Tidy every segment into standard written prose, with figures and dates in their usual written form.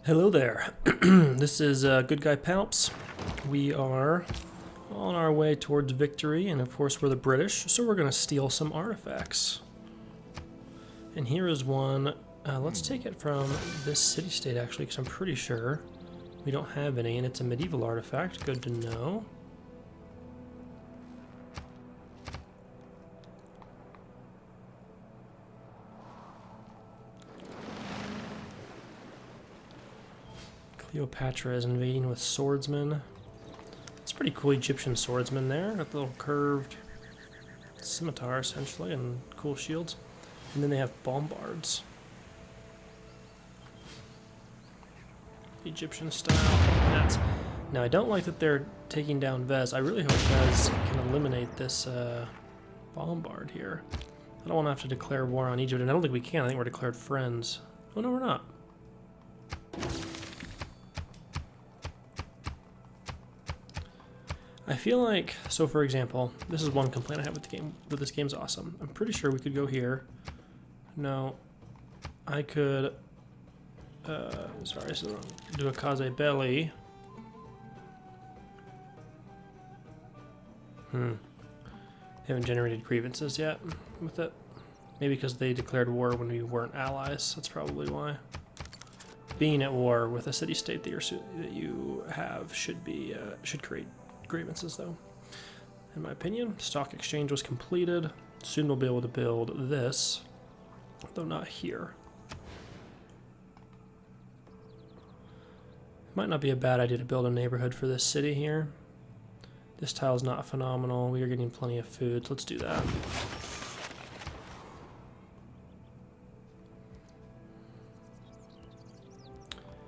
Hello there. This is GoodGuyPalps. We are on our way towards victory, and of course we're the British, so we're going to steal some artifacts. And here is one. Let's take it from this city-state, actually, because I'm pretty sure we don't have any, and it's a medieval artifact. Good to know. Cleopatra is invading with swordsmen. It's a pretty cool Egyptian swordsman there. Got the little curved scimitar, essentially, and cool shields. And then they have bombards. Egyptian style. Now, I don't like that they're taking down Vez. I really hope Vez can eliminate this bombard here. I don't want to have to declare war on Egypt, and I don't think we can. I think we're declared friends. Oh, no, we're not. I feel like, so for example, this is one complaint I have with the game, but this game's awesome. I'm pretty sure we could go here. No, I could, sorry, so do a cause belli. Haven't generated grievances yet with it. Maybe because they declared war when we weren't allies. That's probably why. Being at war with a city-state that you have should create grievances, though. In my opinion, stock exchange was completed. Soon we'll be able to build this, though not here. Might not be a bad idea to build a neighborhood for this city here. This tile is not phenomenal. We are getting plenty of food, so let's do that.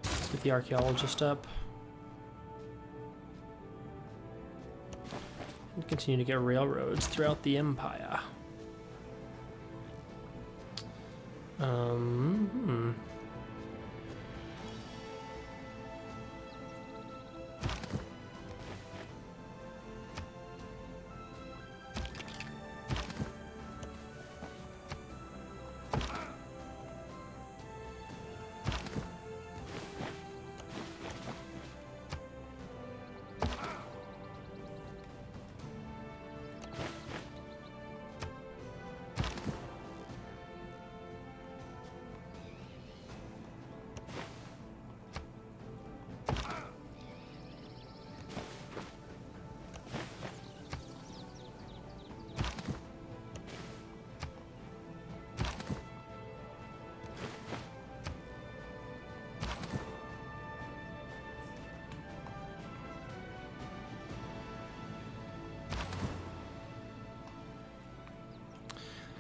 Let's get the archaeologist up. And continue to get railroads throughout the empire.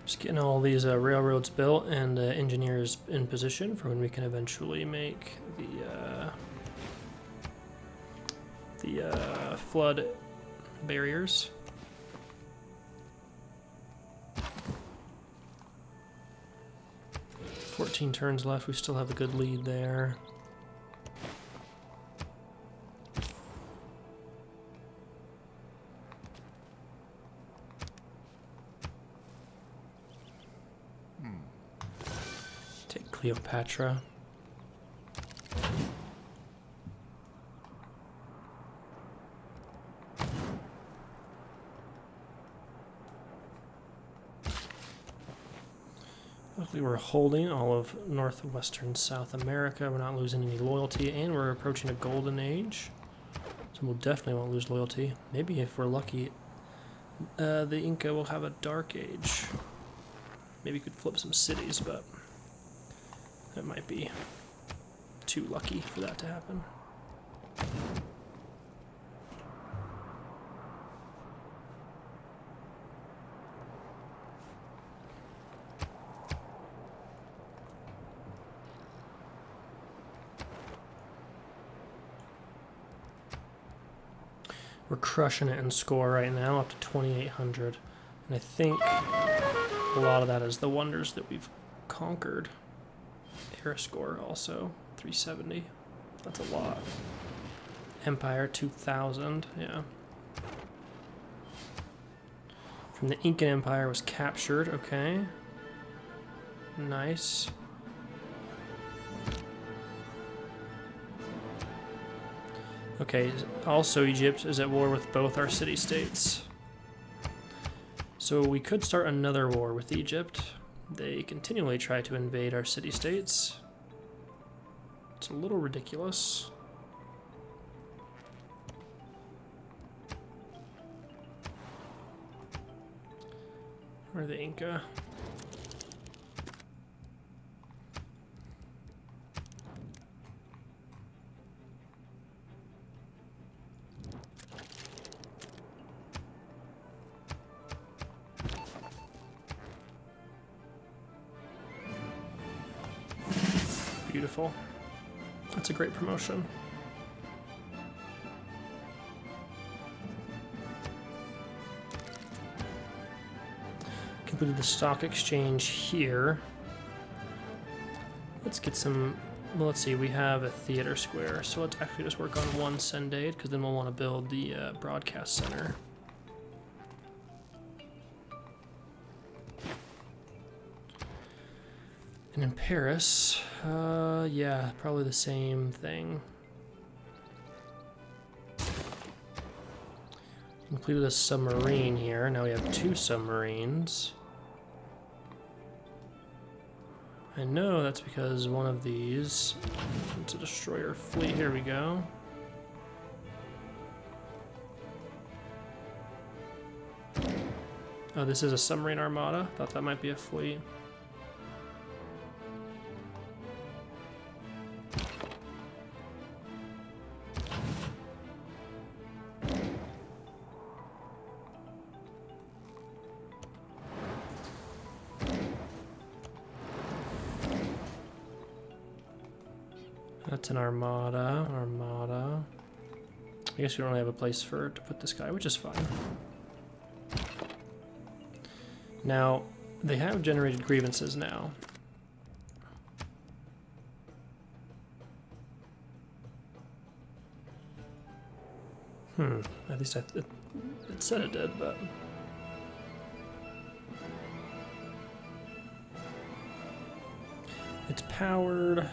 Just getting all these railroads built and engineers in position for when we can eventually make the flood barriers. "14 turns left. We still have a good lead there. Cleopatra. Luckily we're holding all of northwestern South America. We're not losing any loyalty, and we're approaching a golden age. So we'll definitely won't lose loyalty. Maybe if we're lucky, the Inca will have a dark age. Maybe we could flip some cities, but that might be too lucky for that to happen. We're crushing it in score right now, up to 2,800. And I think a lot of that is the wonders that we've conquered. Air score also 370. That's a lot. Empire 2,000. Yeah. From the Incan Empire was captured. Okay. Nice. Okay, also Egypt is at war with both our city-states. So we could start another war with Egypt. They continually try to invade our city-states. It's a little ridiculous. Where are the Inca? Beautiful. That's a great promotion. Completed the stock exchange here. Let's get some, well, let's see, we have a theater square, so let's actually just work on one send aid, because then we'll want to build the broadcast center. And in Paris, yeah, probably the same thing. Completed a submarine here. Now we have 2 submarines. I know that's because one of these, it's a destroyer fleet. Here we go. Oh, this is a submarine armada. Thought that might be a fleet. That's an armada. Armada. I guess we don't really have a place to put this guy, which is fine. Now, they have generated grievances now. At least it said it did, but... It's powered.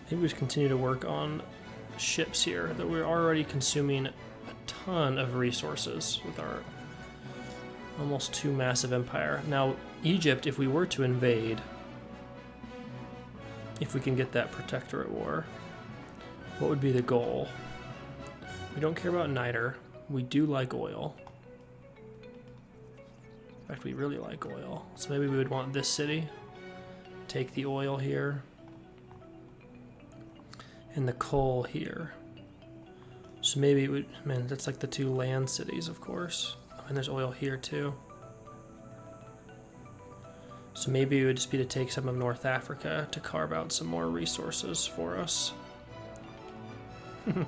Maybe we should continue to work on ships here, that we're already consuming a ton of resources with our almost too massive empire. Now, Egypt, if we were to invade, if we can get that protectorate war, what would be the goal? We don't care about niter. We do like oil. In fact, we really like oil. So maybe we would want this city. Take the oil here. And the coal here. So maybe it would, man, that's like the 2 land cities, of course. Oh, and there's oil here too. So maybe it would just be to take some of North Africa to carve out some more resources for us. I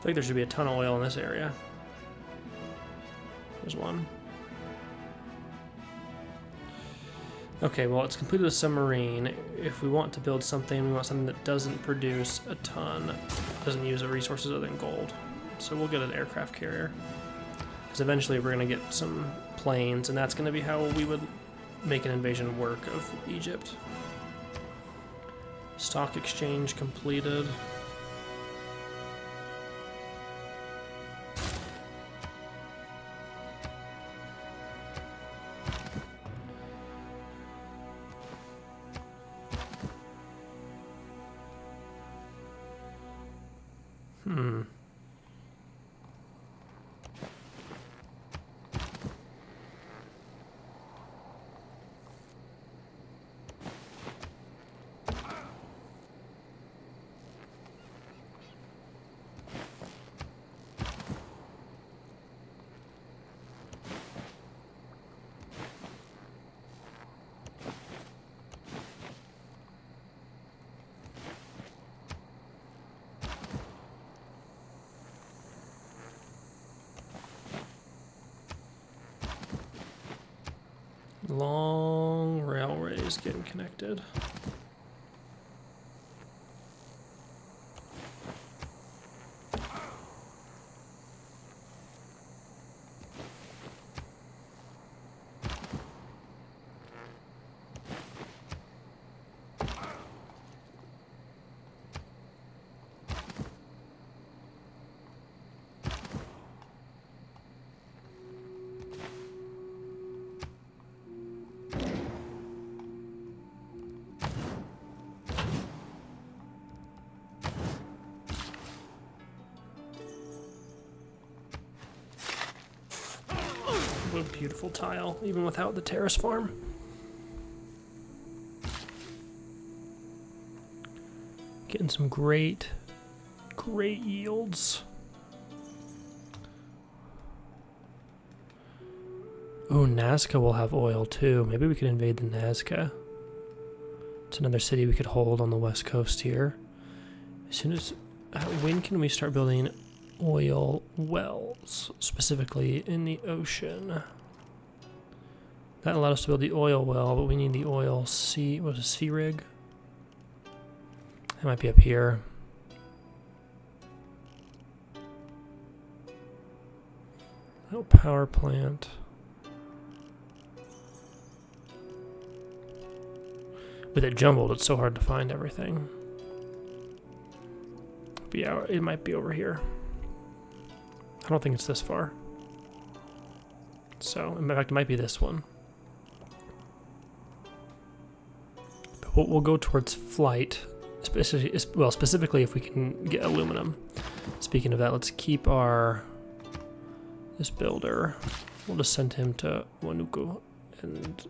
think there should be a ton of oil in this area. There's one. Okay, well, it's completed a submarine. If we want to build something, we want something that doesn't produce a ton, doesn't use the resources other than gold. So we'll get an aircraft carrier. Because eventually we're going to get some planes, and that's going to be how we would make an invasion work of Egypt. Stock exchange completed. Long railways getting connected. a beautiful tile, even without the terrace farm. Getting some great yields. Ooh, Nazca will have oil too. Maybe we could invade the Nazca. It's another city we could hold on the west coast here. As soon as... when can we start building oil wells, specifically in the ocean? That allowed us to build the oil well, but we need the oil sea... what is a sea rig? That might be up here. Oh, power plant. With it jumbled, it's so hard to find everything. But yeah, it might be over here. I don't think it's this far. So, in fact, it might be this one. But we'll go towards flight, specifically if we can get aluminum. Speaking of that, let's keep this builder. We'll just send him to Wanuku and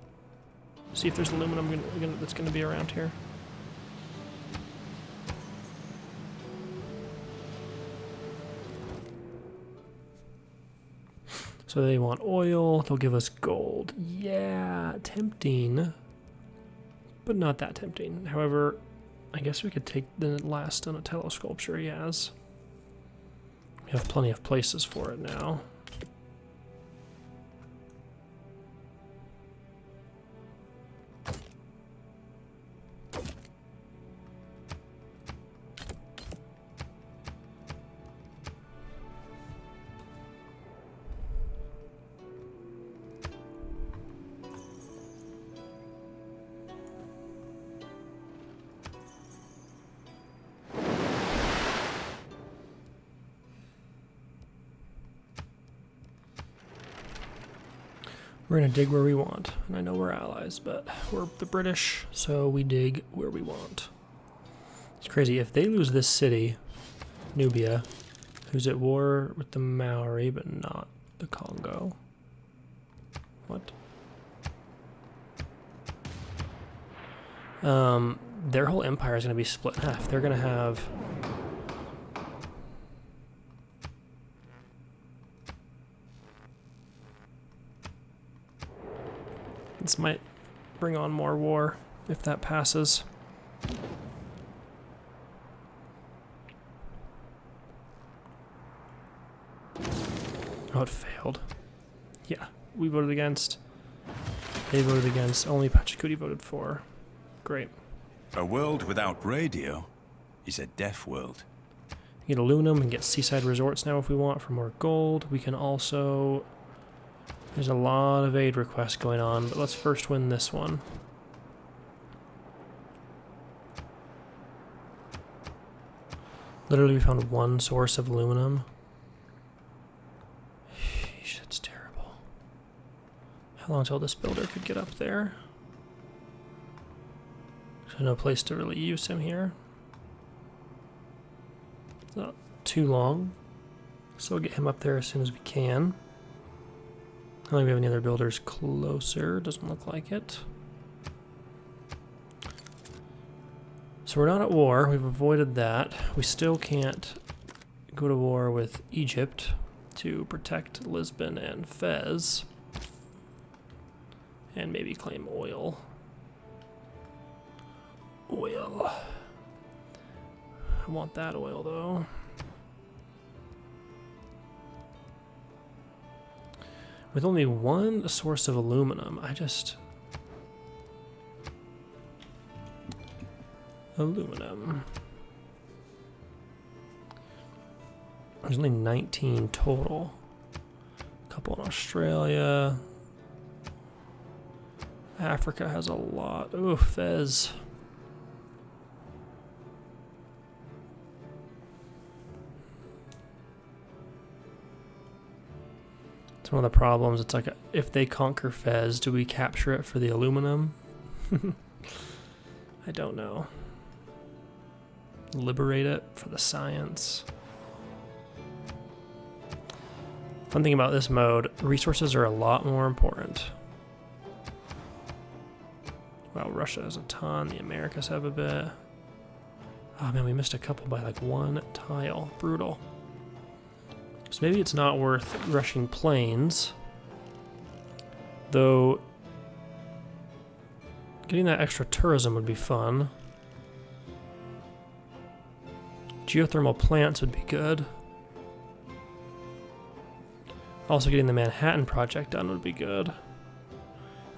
see if there's aluminum that's going to be around here. So they want oil, they'll give us gold. Yeah, tempting, but not that tempting. However, I guess we could take the last Donatello sculpture he has. We have plenty of places for it now. We're gonna dig where we want, and I know we're allies, but we're the British, so we dig where we want. It's crazy, if they lose this city, Nubia, who's at war with the Maori, but not the Congo. What? Their whole empire is gonna be split in half. They're gonna have... This might bring on more war if that passes. Oh, it failed. Yeah, we voted against. They voted against. Only Pachacuti voted for. Great. A world without radio is a deaf world. We get aluminum and get seaside resorts now if we want for more gold. We can also... There's a lot of aid requests going on, but let's first win this one. Literally, we found one source of aluminum. Sheesh, that's terrible. How long until this builder could get up there? There's no place to really use him here. Not too long, so we'll get him up there as soon as we can. I don't think we have any other builders closer. Doesn't look like it. So we're not at war. We've avoided that. We still can't go to war with Egypt to protect Lisbon and Fez. And maybe claim oil. Oil. I want that oil though. With only one source of aluminum, aluminum. There's only 19 total. A couple in Australia. Africa has a lot. Ooh, Fez. One of the problems, it's like, if they conquer Fez, do we capture it for the aluminum? I don't know. Liberate it for the science. Fun thing about this mode, resources are a lot more important. Wow, Russia has a ton. The Americas have a bit. Oh man, we missed a couple by like 1 tile. Brutal. So maybe it's not worth rushing planes. Though getting that extra tourism would be fun. Geothermal plants would be good. Also getting the Manhattan Project done would be good.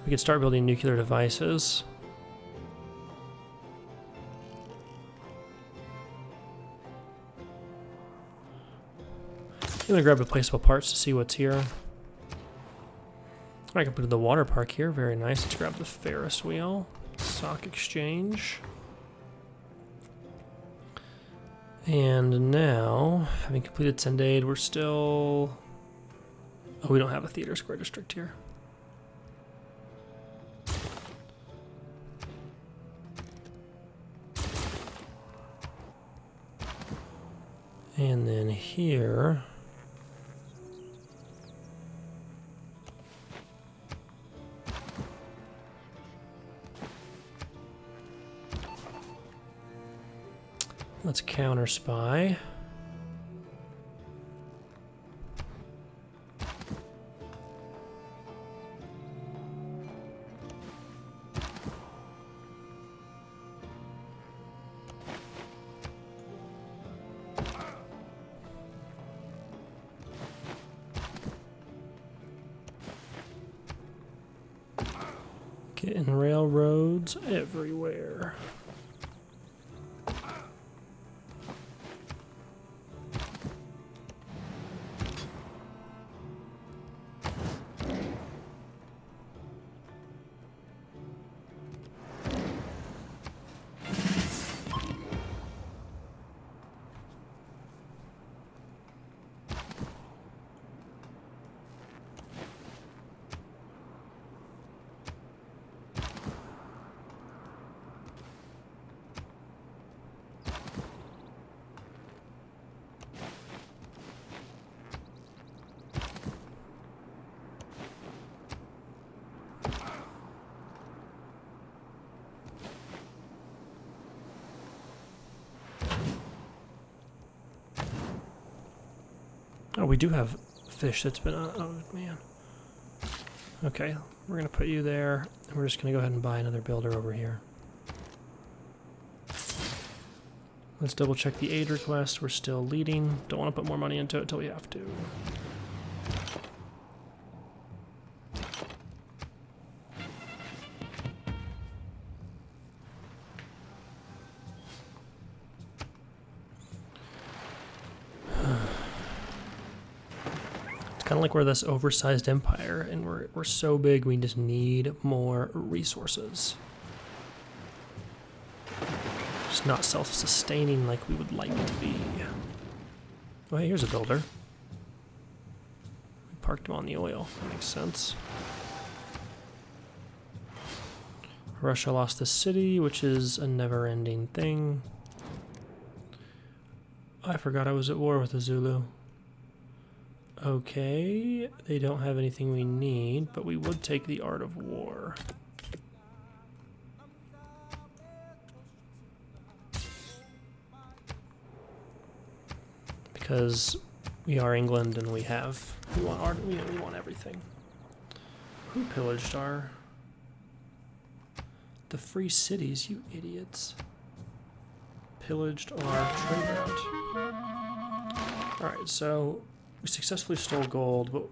We could start building nuclear devices. I'm gonna grab replaceable parts to see what's here. I can put the water park here, very nice. Let's grab the Ferris wheel. Stock exchange. And now, having completed Sendade, we're still... Oh, we don't have a theater square district here. And then here... Let's counter spy. Getting railroads everywhere. Oh, we do have fish that's been on. Oh, man. Okay, we're going to put you there. And we're just going to go ahead and buy another builder over here. Let's double check the aid request. We're still leading. Don't want to put more money into it until we have to. Kind of like we're this oversized empire, and we're so big we just need more resources. Just not self-sustaining like we would like to be. Oh, hey, here's a builder. We parked him on the oil. That makes sense. Russia lost the city, which is a never-ending thing. I forgot I was at war with the Zulu. Okay, they don't have anything we need, but we would take the art of war. Because we are England and we want art, we want everything. Who pillaged the free cities, you idiots? Pillaged our trade route. Alright, so we successfully stole gold, but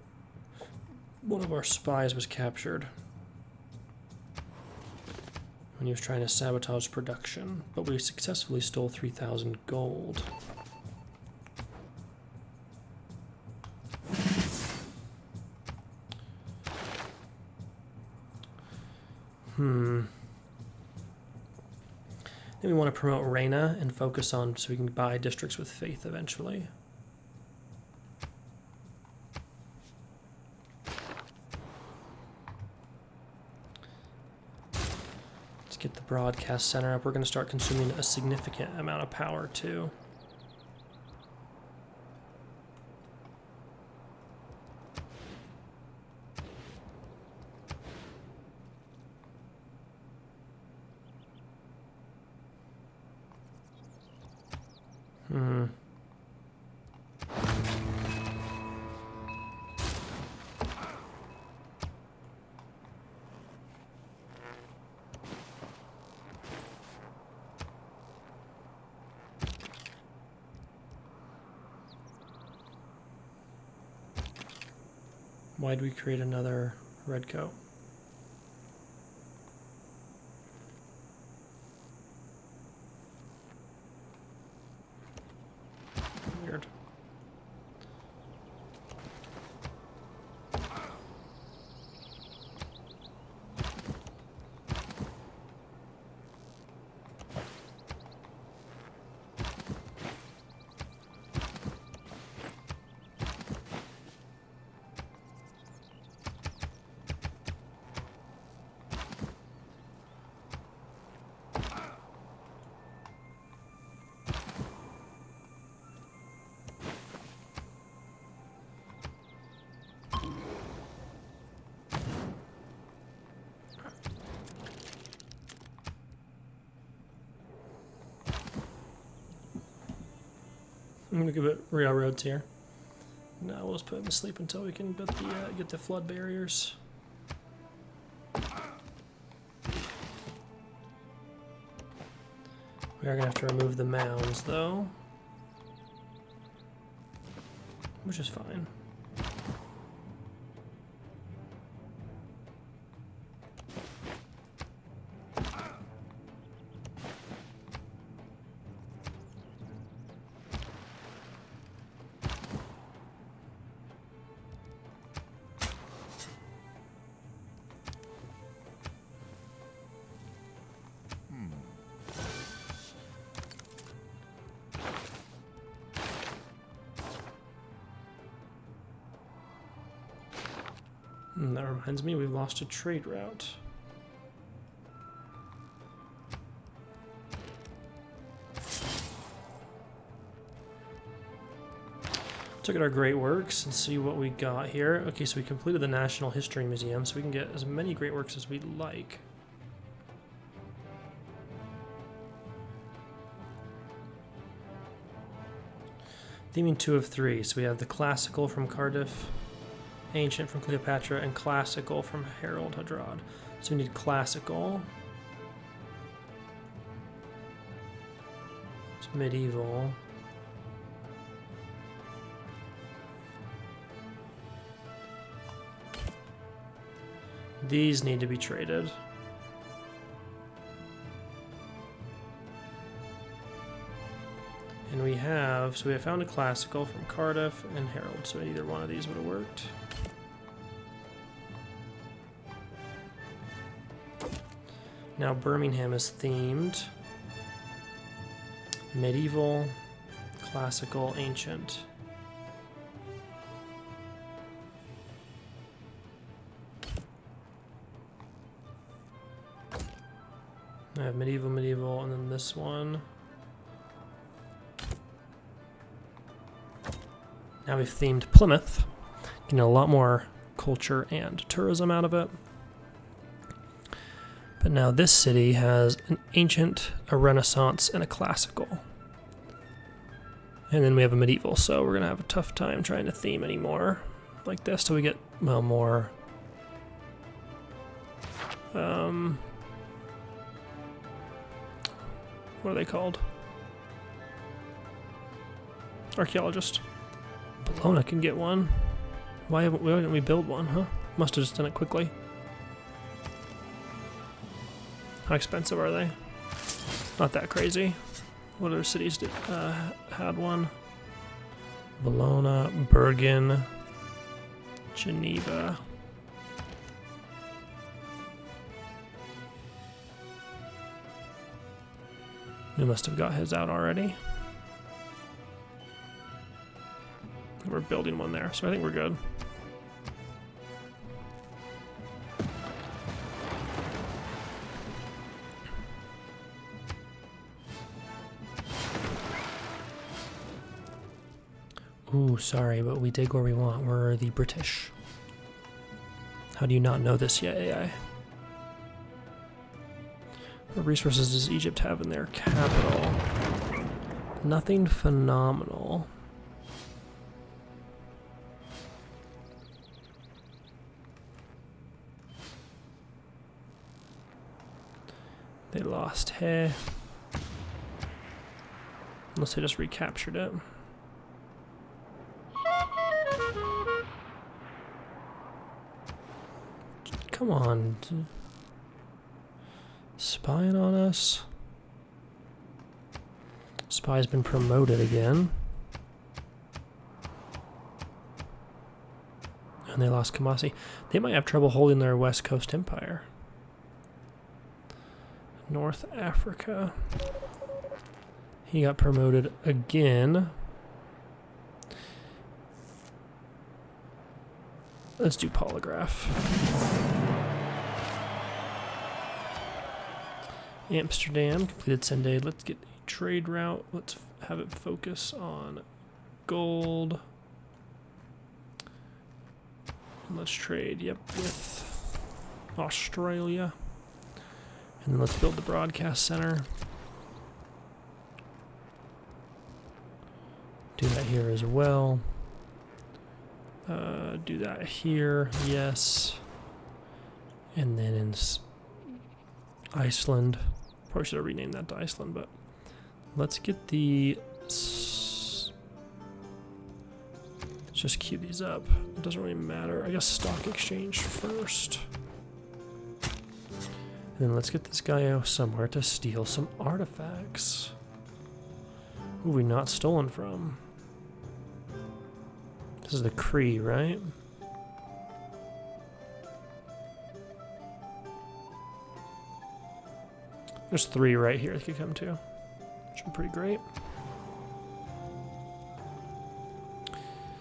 one of our spies was captured when he was trying to sabotage production, but we successfully stole 3,000 gold. Then we want to promote Reina and focus on so we can buy districts with faith eventually. Get the broadcast center up. We're going to start consuming a significant amount of power too. Hmm. Why'd we create another red coat? Weird. I'm gonna give it railroads here. No, we'll just put him to sleep until we can get the flood barriers. We are gonna have to remove the mounds though, which is fine. And that reminds me, we've lost a trade route. Let's look at our great works and see what we got here. Okay, so we completed the National History Museum, so we can get as many great works as we'd like. Theming 2 of 3, so we have the classical from Cardiff, ancient from Cleopatra, and classical from Harold Hadrad. So we need classical. It's medieval. These need to be traded. And we have found a classical from Cardiff and Harold, so either one of these would have worked. Now Birmingham is themed. Medieval, classical, ancient. I have medieval, medieval, and then this one. Now we've themed Plymouth, getting a lot more culture and tourism out of it. But now this city has an ancient, a Renaissance, and a classical. And then we have a medieval, so we're gonna have a tough time trying to theme any more like this till we get, well, more what are they called? Archaeologist. Bologna can get one. Why didn't we build one, huh? Must have just done it quickly. How expensive are they? Not that crazy. What other cities had one? Bologna, Bergen, Geneva. We must have got his out already. We're building one there, so I think we're good. Ooh, sorry, but we dig where we want. We're the British. How do you not know this yet, AI? What resources does Egypt have in their capital? Nothing phenomenal. They lost Hay. Unless they just recaptured it. Come on. Spying on us. Spy's been promoted again. And they lost Kamasi. They might have trouble holding their West Coast Empire. North Africa. He got promoted again. Let's do polygraph. Amsterdam completed Sendai. Let's get a trade route. Let's have it focus on gold. And let's trade, yep, with Australia. And then let's build the broadcast center. Do that here as well. Do that here, yes. And then in Iceland, probably should have renamed that to Iceland, but let's get the, let's just queue these up. It doesn't really matter. I guess stock exchange first. And then let's get this guy out somewhere to steal some artifacts. Who have we not stolen from? This is the Cree, right? There's 3 right here that could come to. Which would be pretty great.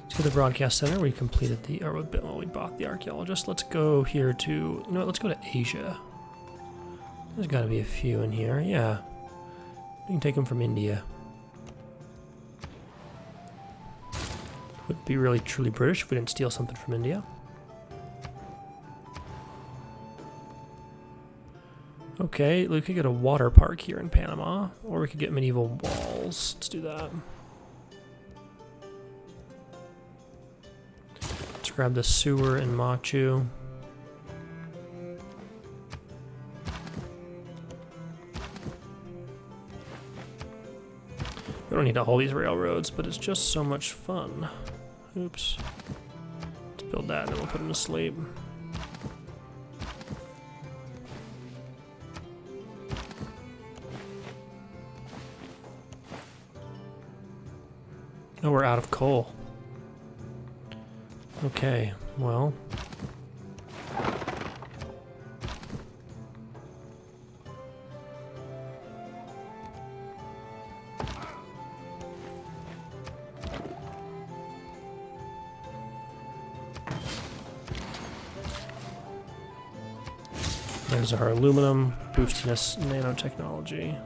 Let's go to the broadcast center. We completed the, or well, we bought the archaeologist. Let's go here to, you know what, let's go to Asia. There's got to be a few in here, yeah. We can take them from India. Would be really truly British if we didn't steal something from India. Okay, we could get a water park here in Panama, or we could get medieval walls. Let's do that. Let's grab the sewer in Machu. We don't need all these railroads, but it's just so much fun. Oops. Let's build that and then we'll put him to sleep. Oh, we're out of coal. Okay, well. There's our aluminum, boosting us nanotechnology.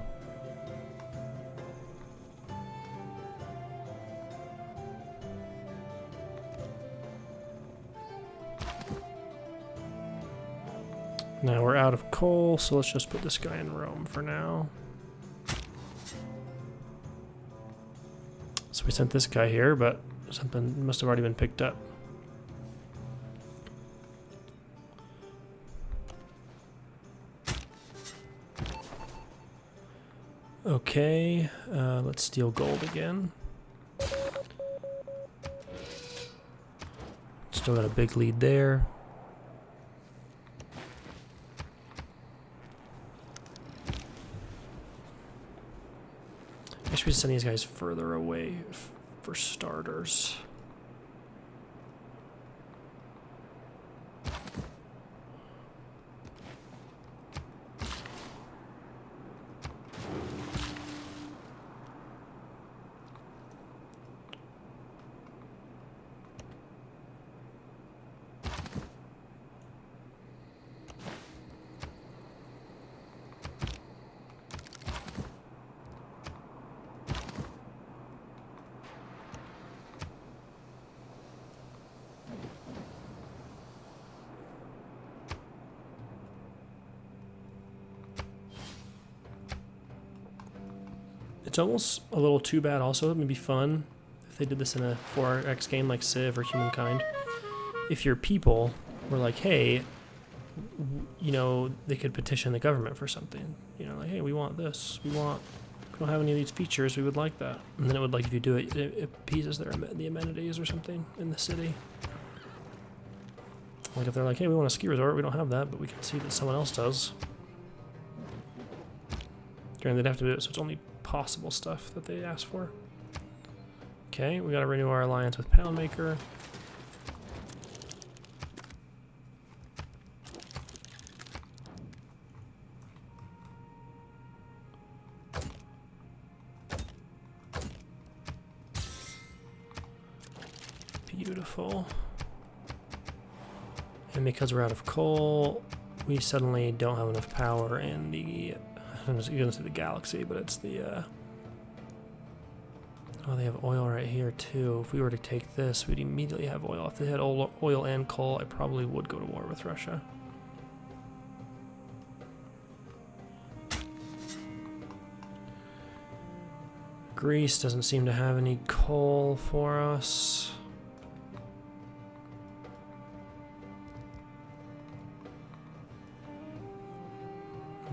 Now we're out of coal, so let's just put this guy in Rome for now. So we sent this guy here, but something must have already been picked up. Okay, let's steal gold again. Still got a big lead there. I should send these guys further away for starters. It's almost a little too bad also. It would be fun if they did this in a 4X game like Civ or Humankind. If your people were like, hey, you know, they could petition the government for something. You know, like, hey, we want this. We don't have any of these features. We would like that. And then it would, like, if you do it, it appeases the amenities or something in the city. Like if they're like, hey, we want a ski resort. We don't have that, but we can see that someone else does. Granted, they'd have to do it, so it's only possible stuff that they ask for. Okay, we got to renew our alliance with Poundmaker. Beautiful. And because we're out of coal, we suddenly don't have enough power in the... I'm just going to say the galaxy, but it's the... Oh, they have oil right here, too. If we were to take this, we'd immediately have oil. If they had oil and coal, I probably would go to war with Russia. Greece doesn't seem to have any coal for us.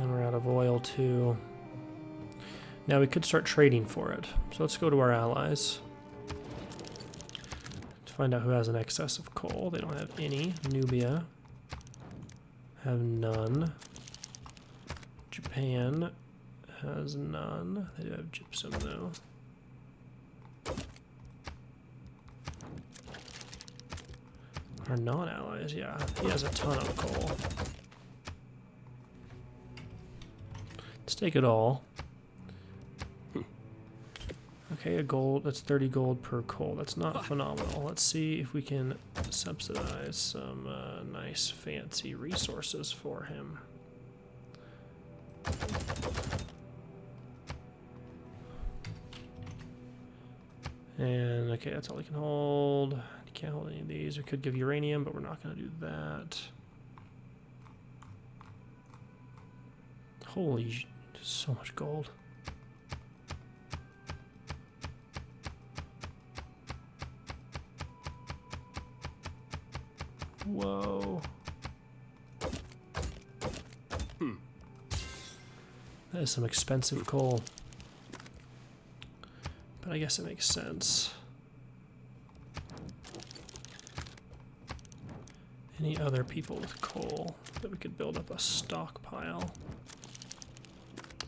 And we're out of oil too. Now we could start trading for it. So let's go to our allies to find out who has an excess of coal. They don't have any. Nubia have none. Japan has none. They do have gypsum though. Our non-allies, yeah. He has a ton of coal. Let's take it all. Okay, a gold. That's 30 gold per coal. That's not phenomenal. Let's see if we can subsidize some nice fancy resources for him. And okay, that's all we can hold. You can't hold any of these. We could give uranium, but we're not going to do that. Holy, so much gold. Whoa. That is some expensive coal. But I guess it makes sense. Any other people with coal that we could build up a stockpile?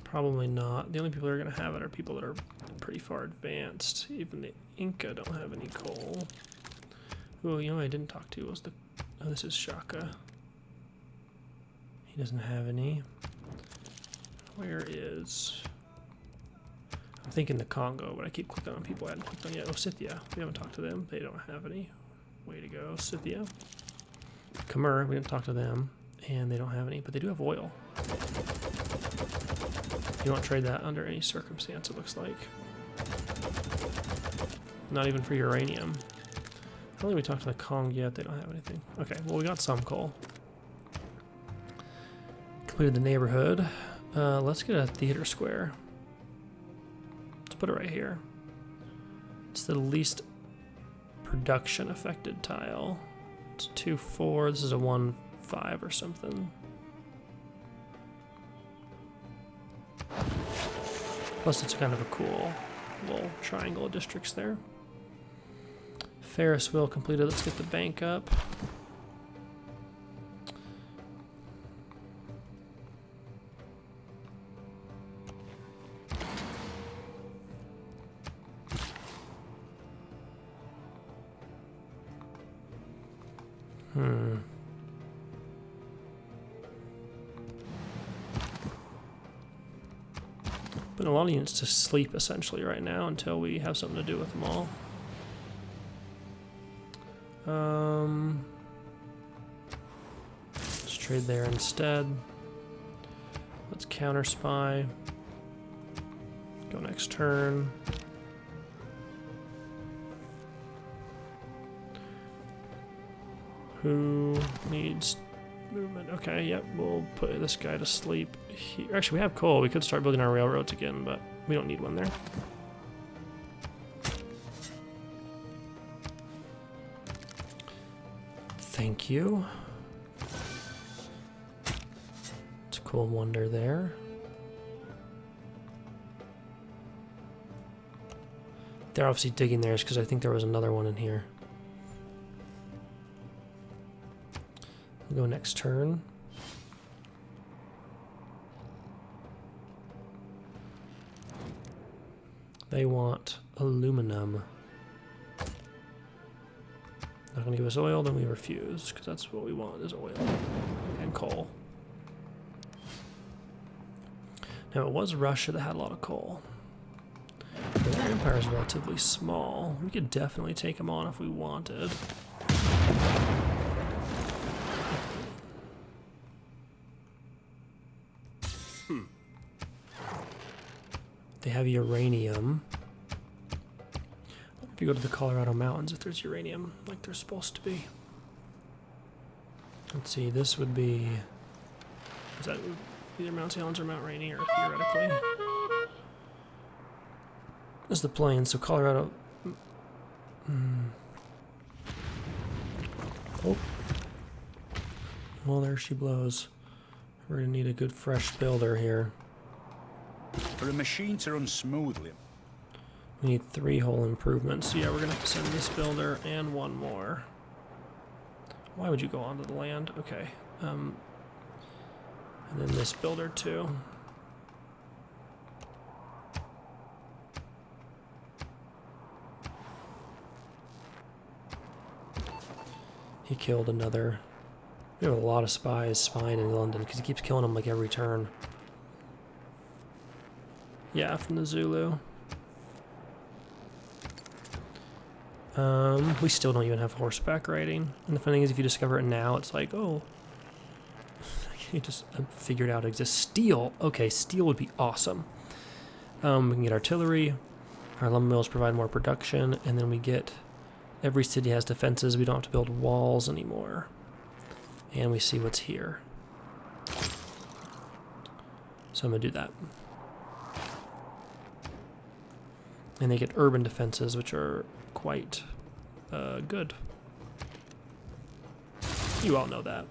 Probably not. The only people that are going to have it are people that are pretty far advanced. Even the Inca don't have any coal. Oh, you know what I didn't talk to was the... Oh, this is Shaka. He doesn't have any. Where is... I'm thinking the Congo, but I keep clicking on people I hadn't clicked on yet. Oh, Scythia. We haven't talked to them. They don't have any. Way to go, Scythia. Khmer, we didn't talk to them. And they don't have any, but they do have oil. You won't trade that under any circumstance, it looks like. Not even for uranium. I don't think we talked to the Kong yet. They don't have anything. Okay, well, we got some coal. Completed the neighborhood. Let's get a theater square. Let's put it right here. It's the least production affected tile. It's 2-4. This is a 1-5 or something. Plus, it's kind of a cool little triangle of districts there. Ferris wheel completed. Let's get the bank up. Been a lot of units to sleep essentially right now until we have something to do with them all. Let's trade there instead. Let's counter spy. Go next turn. Who needs movement. Okay, yep, we'll put this guy to sleep here. Actually, we have coal. We could start building our railroads again, but we don't need one there. Thank you. It's a cool wonder there. They're obviously digging theirs because I think there was another one in here. We'll go next turn. They want aluminum. Not gonna give us oil, then we refuse, because that's what we want is oil and coal. Now it was Russia that had a lot of coal. Their empire is relatively small. We could definitely take them on if we wanted. They have uranium. If you go to the Colorado Mountains, if there's uranium, like there's supposed to be. Let's see, this would be... Is that either Mount St. Helens or Mount Rainier, theoretically? This is the plains, so Colorado... Oh. Well, there she blows. We're gonna need a good fresh builder here. For a machine to run smoothly. We need 3 whole improvements. So yeah, we're gonna have to send this builder and one more. Why would you go onto the land? Okay. And then this builder too. He killed another. We have a lot of spies spying in London because he keeps killing them like every turn. Yeah, from the Zulu. We still don't even have horseback riding. And the funny thing is, if you discover it now, it's like, oh, you just figured out it exists. Steel. Okay, steel would be awesome. We can get artillery. Our lumber mills provide more production, and then we get every city has defenses. We don't have to build walls anymore. And we see what's here. So I'm gonna do that. And they get urban defenses, which are quite good. You all know that.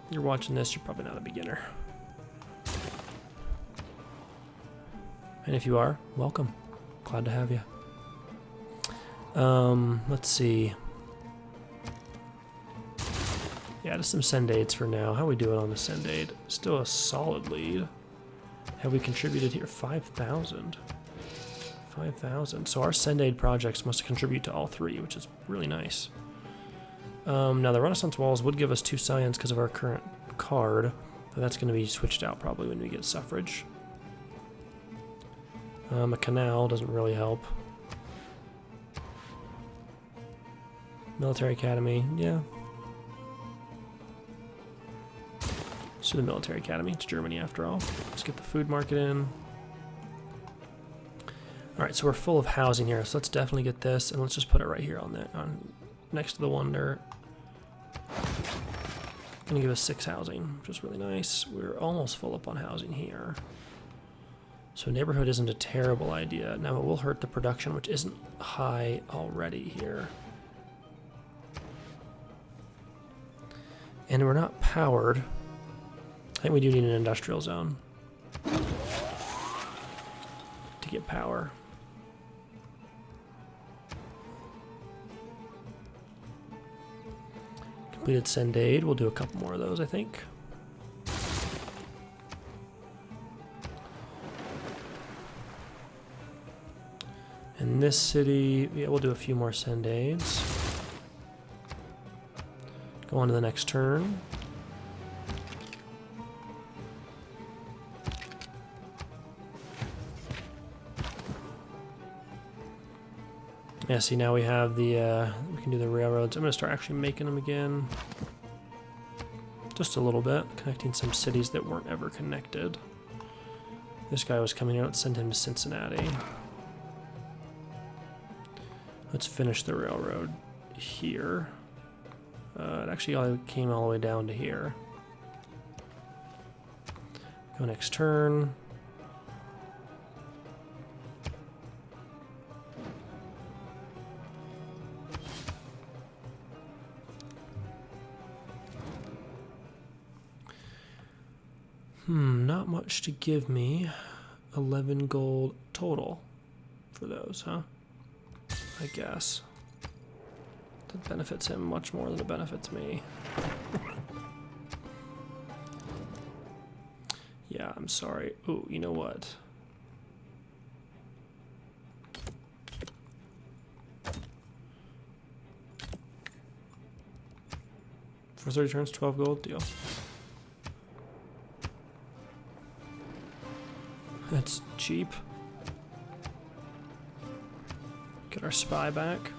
You're watching this, you're probably not a beginner. And if you are, welcome. Glad to have you. Let's see. Yeah, just some send aids for now. How are we doing on the send aid? Still a solid lead. Have we contributed here? 5,000. 5,000. So our send aid projects must contribute to all 3, which is really nice. Now the Renaissance walls would give us 2 science because of our current card, but that's going to be switched out probably when we get suffrage. A canal doesn't really help. Military academy, yeah. Let's do the military academy. It's Germany after all. Let's get the food market in. Alright, so we're full of housing here, so let's definitely get this, and let's just put it right here on next to the wonder. Gonna give us 6 housing, which is really nice. We're almost full up on housing here. So neighborhood isn't a terrible idea. Now it will hurt the production, which isn't high already here. And we're not powered. I think we do need an industrial zone to get power. Completed send aid. We'll do a couple more of those, I think. In this city, yeah, we'll do a few more send aids. Go on to the next turn. Yeah, see, now we have the, we can do the railroads. I'm going to start actually making them again. Just a little bit, connecting some cities that weren't ever connected. This guy was coming out, let's send him to Cincinnati. Let's finish the railroad here. It actually all came all the way down to here. Go next turn. Not much to give me. 11 gold total for those, huh? I guess. That benefits him much more than it benefits me. Yeah, I'm sorry. Oh, you know what? For 30 turns, 12 gold, deal. That's cheap. Get our spy back.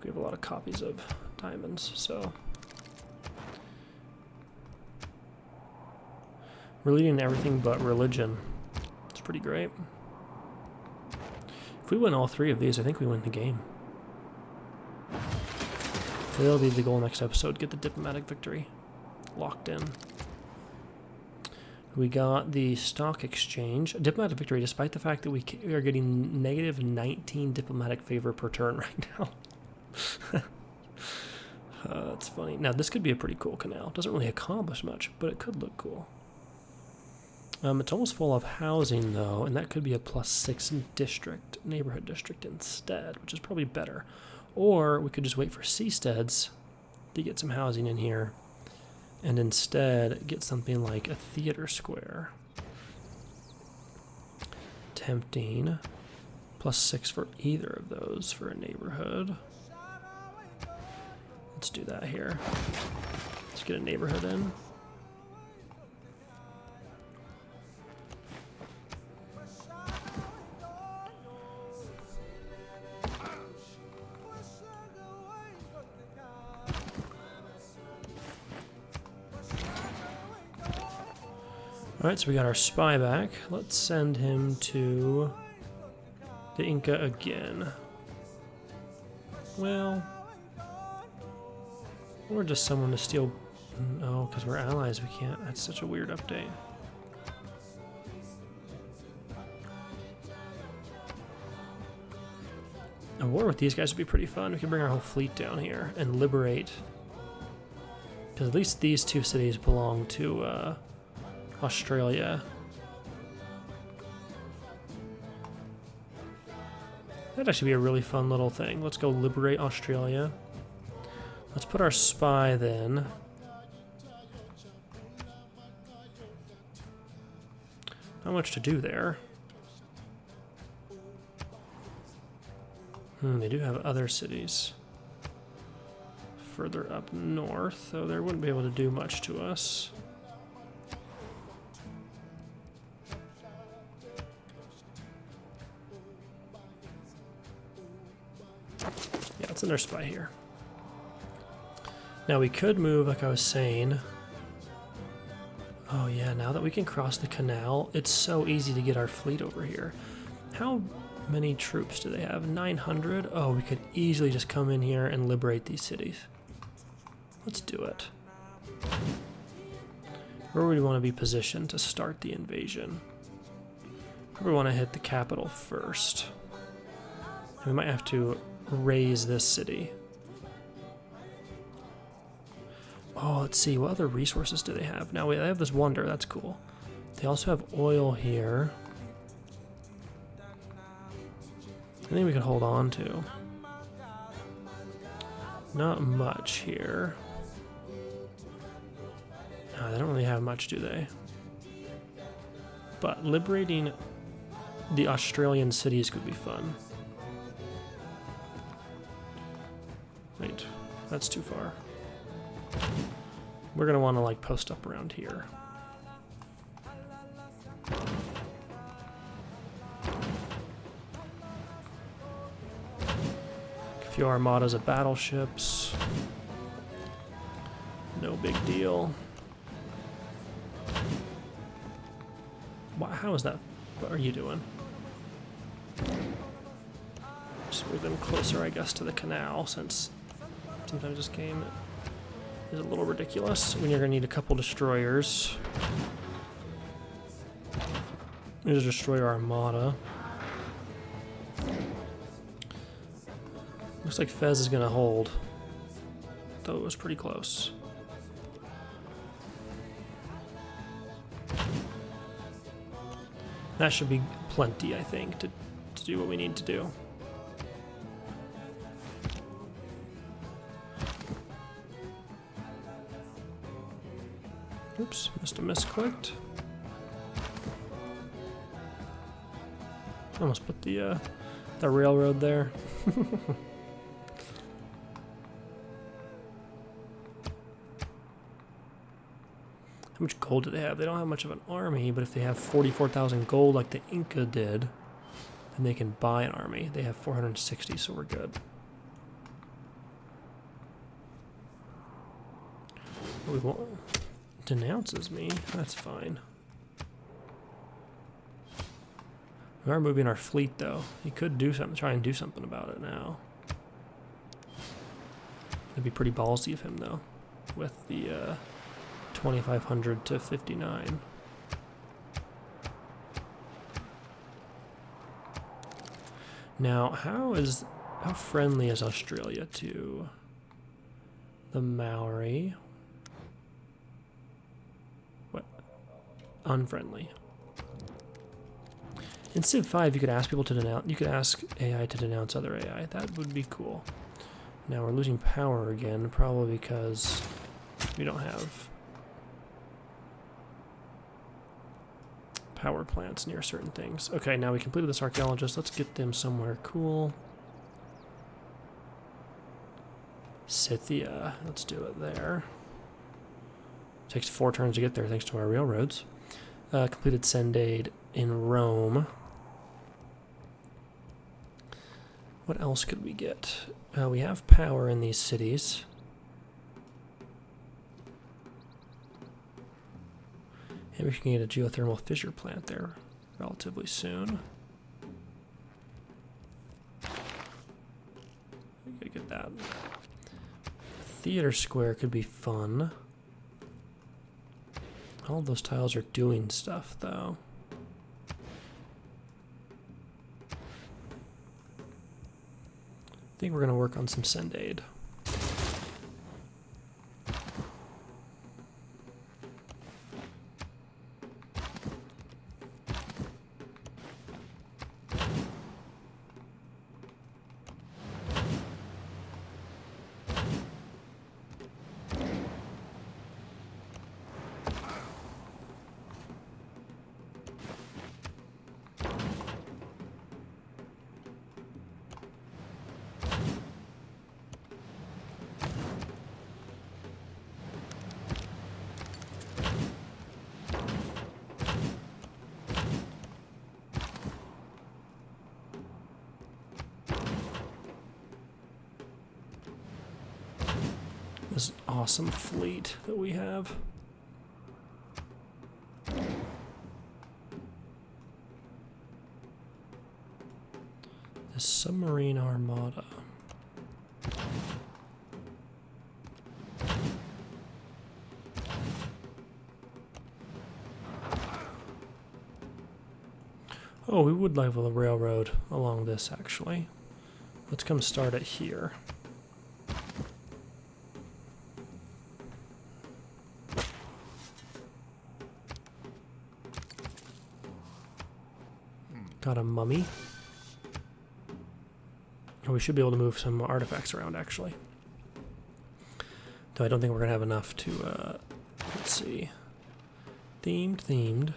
We have a lot of copies of diamonds, so. We're leading everything but religion. It's pretty great. If we win all 3 of these, I think we win the game. That'll be the goal next episode. Get the diplomatic victory locked in. We got the stock exchange. Diplomatic victory, despite the fact that we are getting negative 19 diplomatic favor per turn right now. That's funny. Now, this could be a pretty cool canal. Doesn't really accomplish much, but it could look cool. It's almost full of housing, though, and that could be a +6 district, neighborhood district instead, which is probably better. Or we could just wait for seasteads to get some housing in here, and instead get something like a theater square. Tempting. +6 for either of those for a neighborhood. Let's do that here. Let's get a neighborhood in. Alright, so we got our spy back. Let's send him to the Inca again. Well, or just someone to steal. No, because we're allies, we can't. That's such a weird update. A war with these guys would be pretty fun. We could bring our whole fleet down here and liberate. Because at least these 2 cities belong to Australia. That'd actually be a really fun little thing. Let's go liberate Australia. Let's put our spy then. Not much to do there. They do have other cities further up north, though they wouldn't be able to do much to us. Yeah, it's in their spy here. Now we could move, like I was saying. Oh yeah, now that we can cross the canal, it's so easy to get our fleet over here. How many troops do they have? 900? Oh, we could easily just come in here and liberate these cities. Let's do it. Where would we want to be positioned to start the invasion? We want to hit the capital first. We might have to raise this city. Oh, let's see. What other resources do they have? Now, they have this wonder. That's cool. They also have oil here. I think we could hold on to. Not much here. No, they don't really have much, do they? But liberating the Australian cities could be fun. Wait, that's too far. We're gonna want to like post up around here. A few armadas of battleships. No big deal. How is that? What are you doing? move them closer, I guess, to the canal, since sometimes this game is a little ridiculous. When you're going to need a couple destroyers. There's a destroyer armada. Looks like Fez is going to hold, though it was pretty close. That should be plenty, I think, to do what we need to do. Oops, must have misclicked. Almost put the railroad there. How much gold do they have? They don't have much of an army, but if they have 44,000 gold like the Inca did, then they can buy an army. They have 460, so we're good. We won't. Denounces me. That's fine. We are moving our fleet, though. He could do something, try and do something about it now. It'd be pretty ballsy of him, though, with the 2,500 to 59. Now, how friendly is Australia to the Maori? What? Unfriendly. In Civ 5, you could ask people to denounce. You could ask AI to denounce other AI. That would be cool. Now we're losing power again, probably because we don't have power plants near certain things. Okay, now we completed this archaeologist. Let's get them somewhere cool. Scythia. Let's do it there. Takes 4 turns to get there thanks to our railroads. Completed Sendade in Rome. What else could we get? We have power in these cities. And we can get a geothermal fissure plant there relatively soon. We gotta get that. Theater square could be fun. All those tiles are doing stuff, though. I think we're going to work on some Sendade. This awesome fleet that we have. The submarine armada. Oh, we would level the railroad along this, actually. Let's come start it here. Got a mummy. Oh, we should be able to move some artifacts around, actually. Though I don't think we're going to have enough to, let's see. Themed.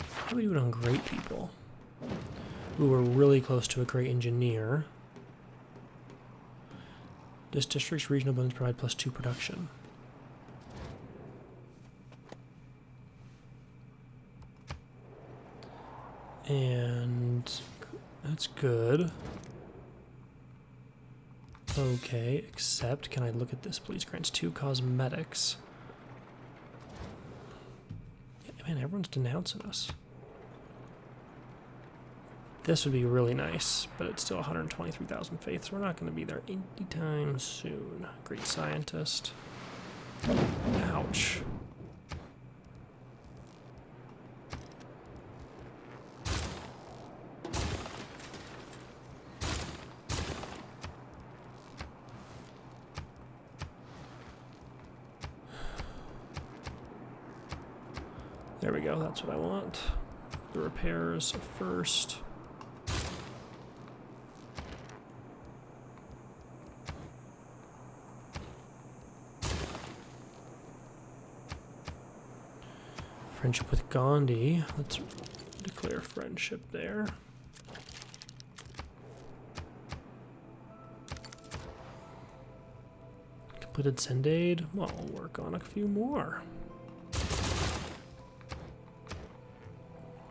How do we do it on great people? Ooh, we're really close to a great engineer. This district's regional bonus provide +2 production. And that's good. Okay, except, can I look at this, please? Grants 2 cosmetics. Yeah, man, everyone's denouncing us. This would be really nice, but it's still 123,000 faith, so we're not going to be there anytime soon. Great scientist. Ouch. There we go, that's what I want. The repairs first. Friendship with Gandhi. Let's declare friendship there. Completed send aid. Well, we'll work on a few more.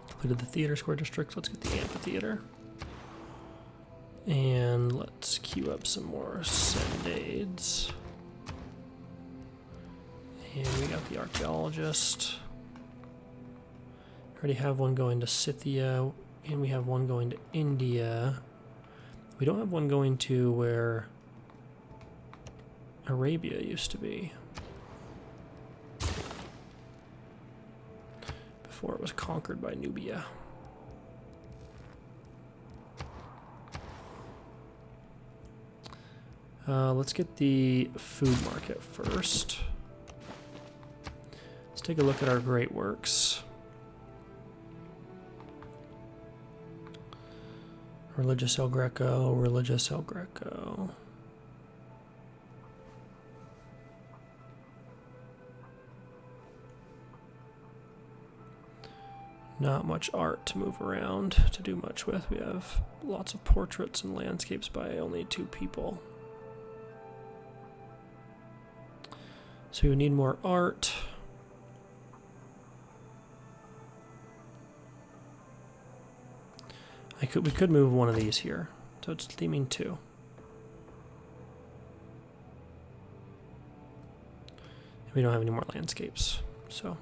Completed the theater square district. Let's get the amphitheater. And let's queue up some more send aids. And we got the archaeologist. Already have one going to Scythia, and we have one going to India. We don't have one going to where Arabia used to be. Before it was conquered by Nubia. Let's get the food market first. Let's take a look at our great works. Religious El Greco, religious El Greco. Not much art to move around, to do much with. We have lots of portraits and landscapes by only 2 people. So we need more art. We could move one of these here. So it's theming 2. We don't have any more landscapes. So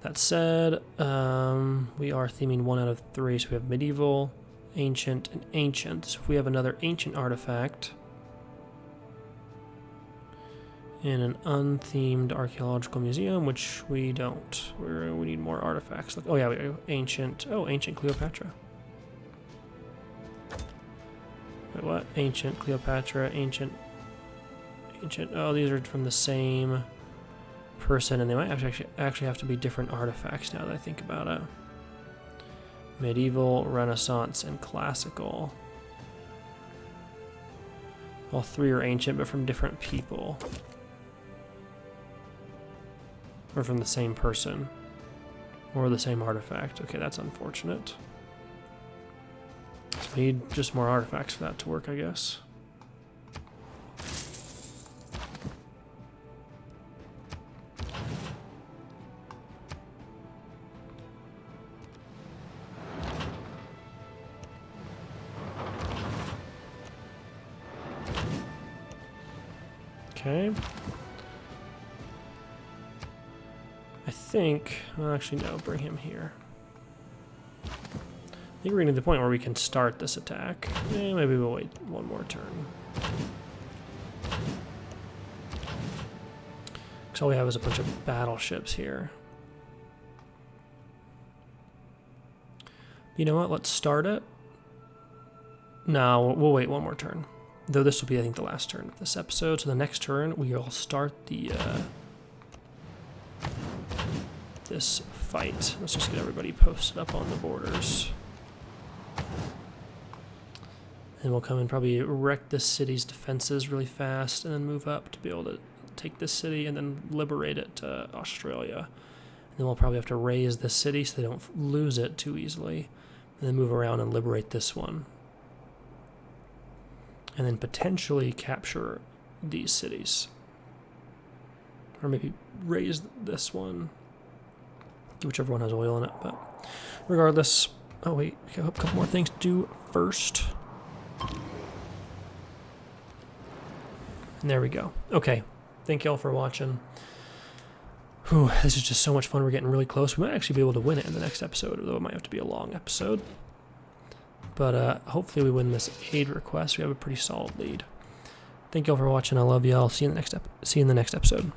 that said, we are theming 1 out of 3. So we have medieval, ancient, and ancient. So if we have another ancient artifact in an unthemed archaeological museum, which we don't. We need more artifacts. Oh yeah, we have ancient. Oh, ancient Cleopatra. Wait, what? Ancient Cleopatra, ancient. Oh, these are from the same person, and they might actually have to be different artifacts now that I think about it. Medieval, Renaissance, and classical. All 3 are ancient, but from different people. Or from the same person. Or the same artifact. Okay, that's unfortunate. So we need just more artifacts for that to work, I guess. Okay. I think, well, actually no, bring him here. I think we're getting to the point where we can start this attack. Maybe we'll wait one more turn. Because all we have is a bunch of battleships here. You know what, let's start it. No, we'll wait one more turn. Though this will be, I think, the last turn of this episode. So the next turn, we will start the this fight. Let's just get everybody posted up on the borders. And we'll come and probably wreck this city's defenses really fast and then move up to be able to take this city and then liberate it to Australia. And then we'll probably have to raise this city so they don't lose it too easily. And then move around and liberate this one. And then potentially capture these cities. Or maybe raise this one. Whichever one has oil in it. But regardless, oh wait, I have a couple more things to do first. And there we go. Okay, thank y'all for watching. Whew, this is just so much fun. We're getting really close. We might actually be able to win it in the next episode, although it might have to be a long episode. But hopefully we win this aid request. We have a pretty solid lead. Thank you all for watching. I love you all. See you in the next episode.